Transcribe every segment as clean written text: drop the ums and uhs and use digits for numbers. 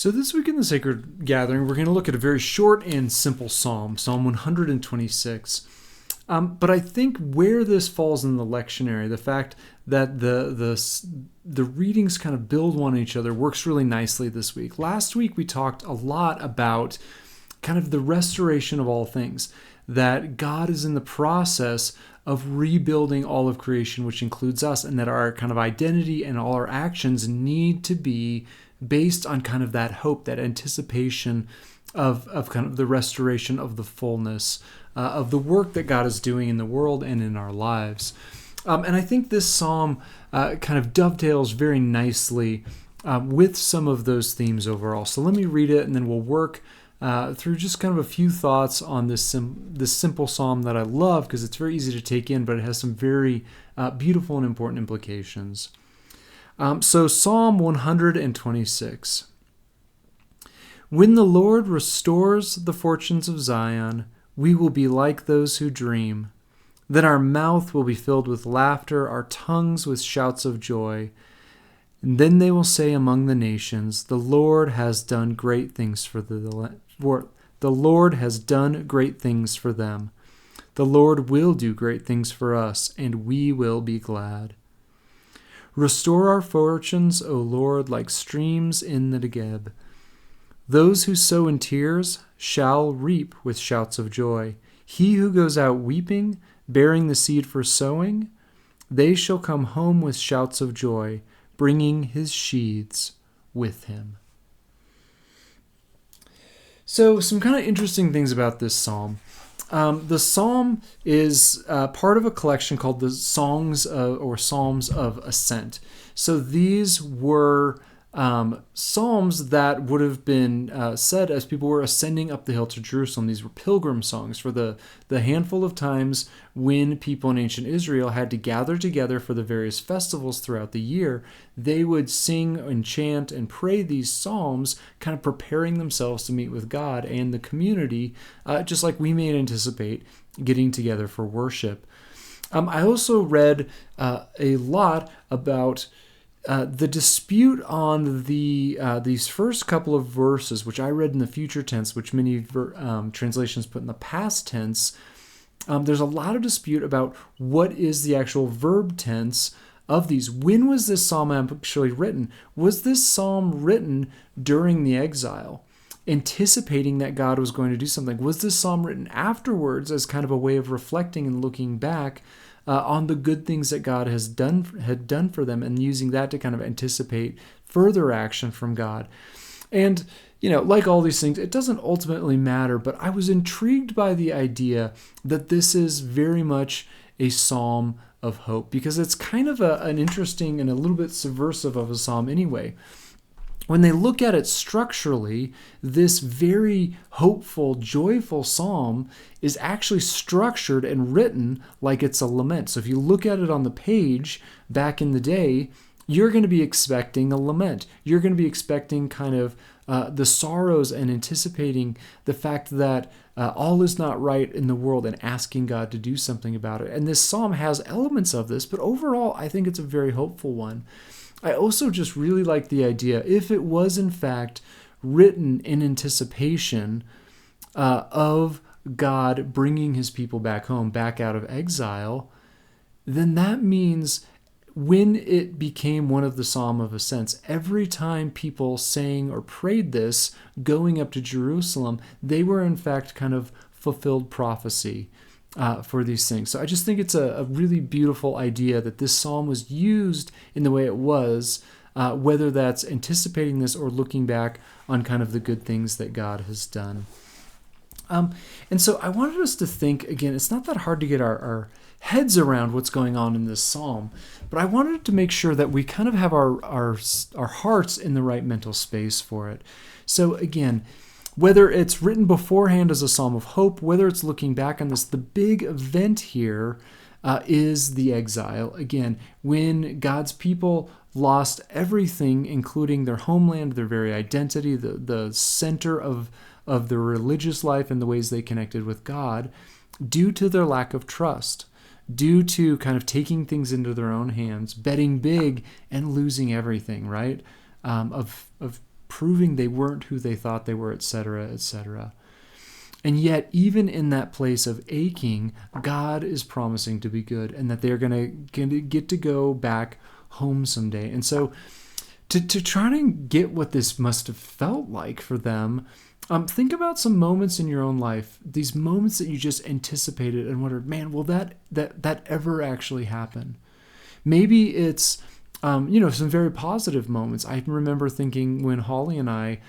So this week in the Sacred Gathering, we're going to look at a very short and simple psalm, Psalm 126. But I think where this falls in the lectionary, the fact that the readings kind of build on each other works really nicely this week. Last week we talked a lot about kind of the restoration of all things, that God is in the process of rebuilding all of creation, which includes us, and that our kind of identity and all our actions need to be based on kind of that hope, that anticipation of kind of the restoration of the fullness of the work that God is doing in the world and in our lives. And I think this psalm kind of dovetails very nicely with some of those themes overall. So let me read it, and then we'll work through just kind of a few thoughts on this simple psalm that I love because it's very easy to take in, but it has some very beautiful and important implications. So Psalm 126. When the Lord restores the fortunes of Zion, we will be like those who dream. Then our mouth will be filled with laughter, our tongues with shouts of joy. And then they will say among the nations, the Lord has done great things for the Lord has done great things for them. The Lord will do great things for us, and we will be glad. Restore our fortunes, O Lord, like streams in the Negeb. Those who sow in tears shall reap with shouts of joy. He who goes out weeping, bearing the seed for sowing, they shall come home with shouts of joy, bringing his sheaves with him. So some kind of interesting things about this psalm. The psalm is part of a collection called the Songs or Psalms of Ascent. So these were psalms that would have been said as people were ascending up the hill to Jerusalem. These were pilgrim songs for the handful of times when people in ancient Israel had to gather together for the various festivals throughout the year. They would sing and chant and pray these psalms, kind of preparing themselves to meet with God and the community, just like we may anticipate getting together for worship. I also read a lot about the dispute on these first couple of verses, which I read in the future tense, which many translations put in the past tense. There's a lot of dispute about what is the actual verb tense of these. When was this psalm actually written? Was this psalm written during the exile, anticipating that God was going to do something? Was this psalm written afterwards as kind of a way of reflecting and looking back on the good things that God had done for them, and using that to kind of anticipate further action from God? And, like all these things, it doesn't ultimately matter, but I was intrigued by the idea that this is very much a psalm of hope, because it's kind of an interesting and a little bit subversive of a psalm anyway. When they look at it structurally, this very hopeful, joyful psalm is actually structured and written like it's a lament. So if you look at it on the page back in the day, you're going to be expecting a lament. You're going to be expecting kind of the sorrows and anticipating the fact that all is not right in the world and asking God to do something about it. And this psalm has elements of this, but overall, I think it's a very hopeful one. I also just really like the idea, if it was in fact written in anticipation of God bringing his people back home, back out of exile, then that means when it became one of the Psalm of Ascents, every time people sang or prayed this going up to Jerusalem, they were in fact kind of fulfilled prophecy for these things. So I just think it's a really beautiful idea that this psalm was used in the way it was, whether that's anticipating this or looking back on kind of the good things that God has done. And so I wanted us to think, again, it's not that hard to get our heads around what's going on in this psalm, but I wanted to make sure that we kind of have our hearts in the right mental space for it. So again, whether it's written beforehand as a psalm of hope, whether it's looking back on this, the big event here is the exile. Again, when God's people lost everything, including their homeland, their very identity, the center of their religious life and the ways they connected with God, due to their lack of trust, due to kind of taking things into their own hands, betting big and losing everything, right? Of proving they weren't who they thought they were, etc., etc. And yet, even in that place of aching, God is promising to be good and that they're going to get to go back home someday. And so to try and get what this must have felt like for them, think about some moments in your own life, these moments that you just anticipated and wondered, man, will that ever actually happen? Maybe it's, some very positive moments. I remember thinking when Holly and I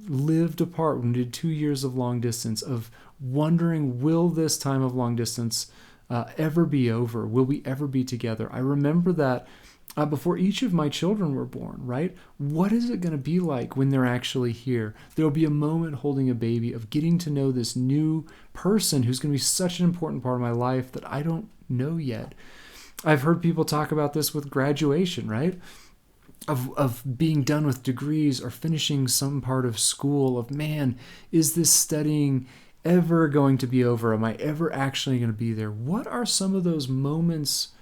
lived apart, when we did 2 years of long distance, of wondering, will this time of long distance ever be over? Will we ever be together? I remember that before each of my children were born, right? What is it going to be like when they're actually here? There will be a moment holding a baby of getting to know this new person who's going to be such an important part of my life that I don't know yet. I've heard people talk about this with graduation, right? Of being done with degrees or finishing some part of school, of, man, is this studying ever going to be over? Am I ever actually going to be there? What are some of those moments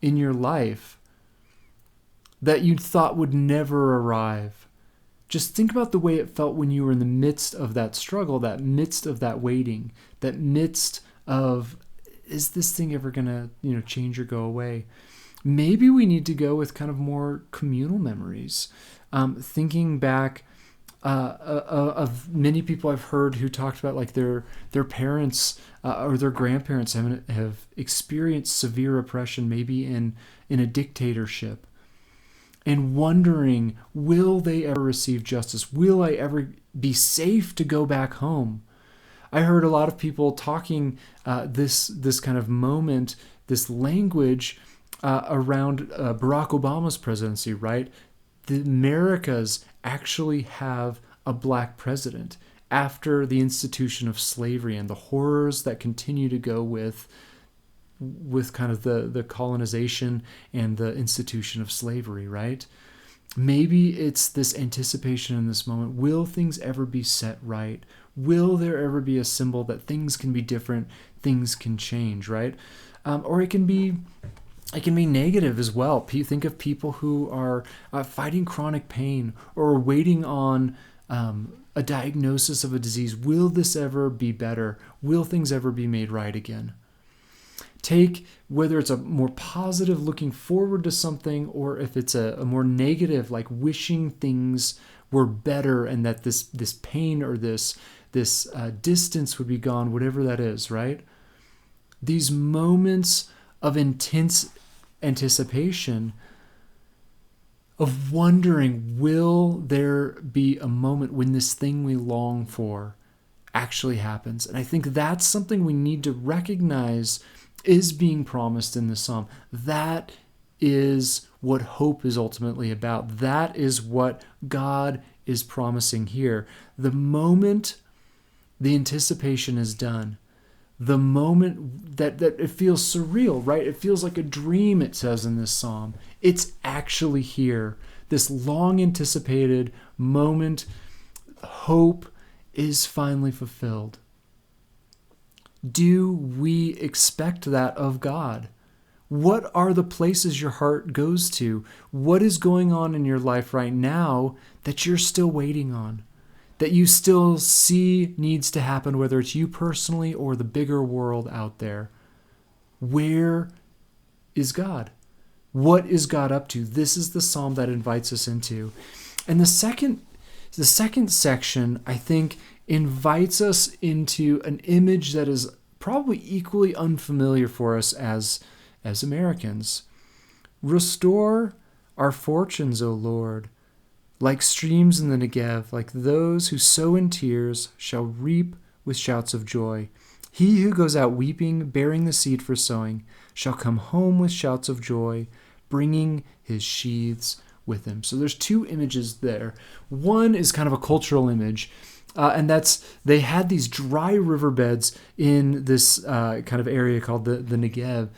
in your life that you thought would never arrive? Just think about the way it felt when you were in the midst of that struggle, that midst of that waiting, that midst of, is this thing ever going to, change or go away? Maybe we need to go with kind of more communal memories. Thinking back of many people I've heard who talked about like their parents or their grandparents have experienced severe oppression, maybe in a dictatorship, and wondering, will they ever receive justice? Will I ever be safe to go back home? I heard a lot of people talking this kind of moment, this language around Barack Obama's presidency, right? The Americas actually have a black president after the institution of slavery and the horrors that continue to go with kind of the colonization and the institution of slavery, right? Maybe it's this anticipation in this moment. Will things ever be set right? Will there ever be a symbol that things can be different, things can change, right? Or it can be negative as well. Think of people who are fighting chronic pain or waiting on a diagnosis of a disease. Will this ever be better? Will things ever be made right again? Take whether it's a more positive looking forward to something, or if it's a more negative, like wishing things were better and that this pain or this distance would be gone, whatever that is, right? These moments of intense anticipation, of wondering, will there be a moment when this thing we long for actually happens? And I think that's something we need to recognize is being promised in the psalm. That is what hope is ultimately about. That is what God is promising here. The moment the anticipation is done, the moment that it feels surreal, right? It feels like a dream, it says in this psalm. It's actually here. This long anticipated moment, hope is finally fulfilled. Do we expect that of God? What are the places your heart goes to? What is going on in your life right now that you're still waiting on? That you still see needs to happen, whether it's you personally or the bigger world out there? Where is God? What is God up to? This is the psalm that invites us into. And the second section, I think, invites us into an image that is probably equally unfamiliar for us as Americans. Restore our fortunes, O Lord, like streams in the Negev, like those who sow in tears shall reap with shouts of joy. He who goes out weeping, bearing the seed for sowing, shall come home with shouts of joy, bringing his sheaves with him. So there's two images there. One is kind of a cultural image, and that's, they had these dry riverbeds in this kind of area called the Negev.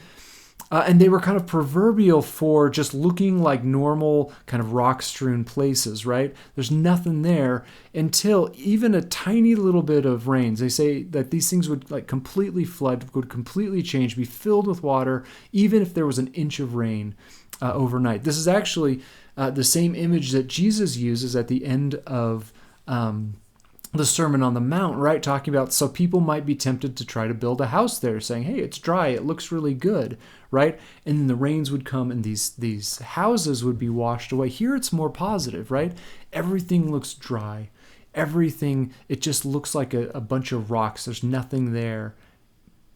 And they were kind of proverbial for just looking like normal kind of rock-strewn places, right? There's nothing there until even a tiny little bit of rains. They say that these things would like completely flood, would completely change, be filled with water, even if there was an inch of rain overnight. This is actually the same image that Jesus uses at the end of the Sermon on the Mount, right? Talking about, so people might be tempted to try to build a house there, saying, hey, it's dry, it looks really good, right? And then the rains would come and these houses would be washed away. Here it's more positive, right? Everything looks dry. Everything, it just looks like a bunch of rocks. There's nothing there.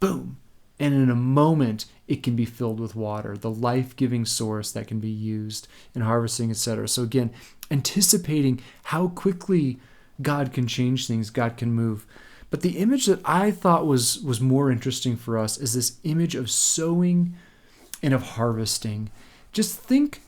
Boom. And in a moment, it can be filled with water, the life-giving source that can be used in harvesting, etc. So again, anticipating how quickly God can change things, God can move. But the image that I thought was more interesting for us is this image of sowing and of harvesting. Just think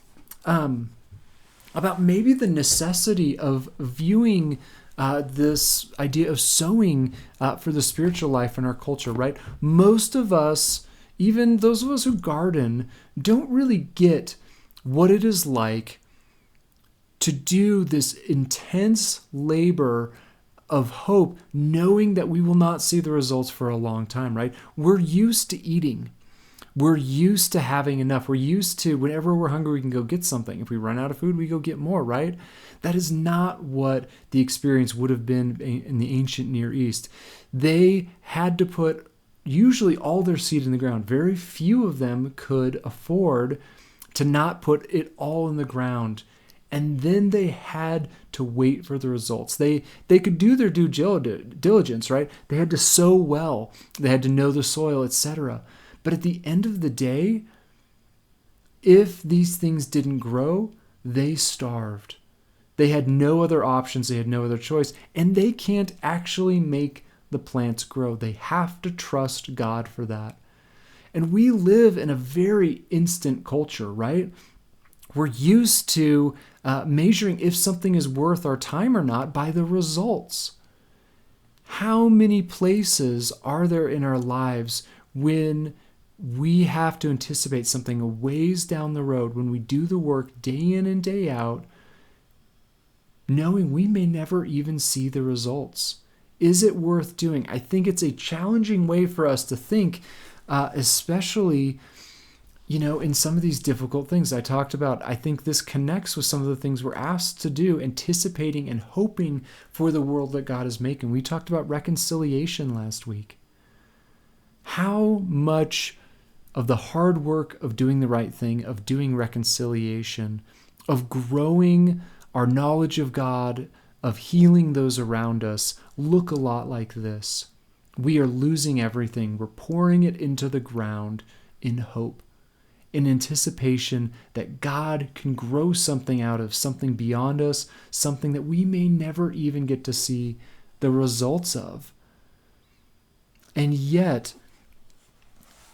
about maybe the necessity of viewing this idea of sowing for the spiritual life in our culture, right? Most of us, even those of us who garden, don't really get what it is like to do this intense labor of hope, knowing that we will not see the results for a long time, right? We're used to eating. We're used to having enough. We're used to, whenever we're hungry, we can go get something. If we run out of food, we go get more, right? That is not what the experience would have been in the ancient Near East. They had to put usually all their seed in the ground. Very few of them could afford to not put it all in the ground. And then they had to wait for the results. They could do their due diligence, right? They had to sow well. They had to know the soil, etc. But at the end of the day, if these things didn't grow, they starved. They had no other options. They had no other choice. And they can't actually make the plants grow. They have to trust God for that. And we live in a very instant culture, right? We're used to measuring if something is worth our time or not by the results. How many places are there in our lives when we have to anticipate something a ways down the road, when we do the work day in and day out, knowing we may never even see the results? Is it worth doing? I think it's a challenging way for us to think, especially in some of these difficult things I talked about. I think this connects with some of the things we're asked to do, anticipating and hoping for the world that God is making. We talked about reconciliation last week. How much of the hard work of doing the right thing, of doing reconciliation, of growing our knowledge of God, of healing those around us, look a lot like this. We are losing everything. We're pouring it into the ground in hope, in anticipation that God can grow something out of, something beyond us, something that we may never even get to see the results of. And yet,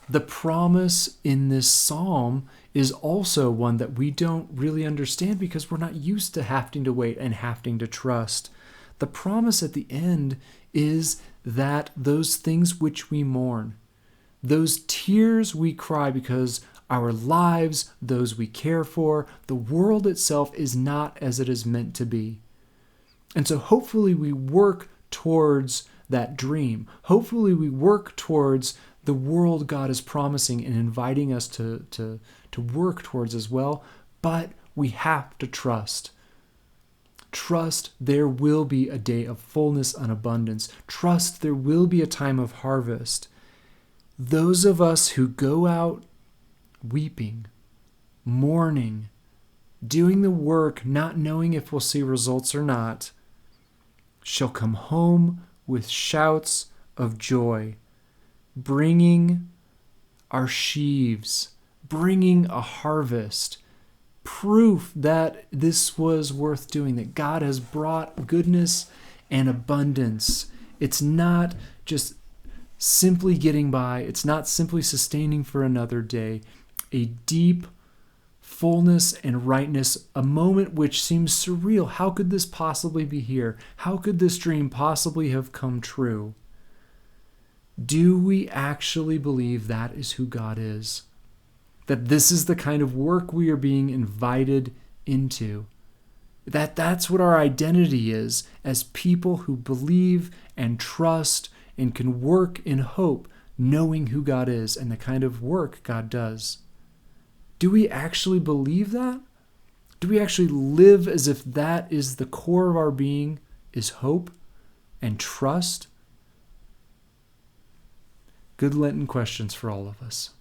the promise in this psalm is also one that we don't really understand because we're not used to having to wait and having to trust. The promise at the end is that those things which we mourn, those tears we cry because our lives, those we care for, the world itself is not as it is meant to be. And so hopefully we work towards that dream. Hopefully we work towards the world God is promising and inviting us to work towards as well. But we have to trust. Trust there will be a day of fullness and abundance. Trust there will be a time of harvest. Those of us who go out weeping, mourning, doing the work, not knowing if we'll see results or not, shall come home with shouts of joy, bringing our sheaves, bringing a harvest, proof that this was worth doing, that God has brought goodness and abundance. It's not just simply getting by. It's not simply sustaining for another day. A deep fullness and rightness, a moment which seems surreal. How could this possibly be here? How could this dream possibly have come true? Do we actually believe that is who God is? That this is the kind of work we are being invited into? That's what our identity is as people who believe and trust and can work in hope, knowing who God is and the kind of work God does. Do we actually believe that? Do we actually live as if that is the core of our being, is hope and trust? Good Lenten questions for all of us.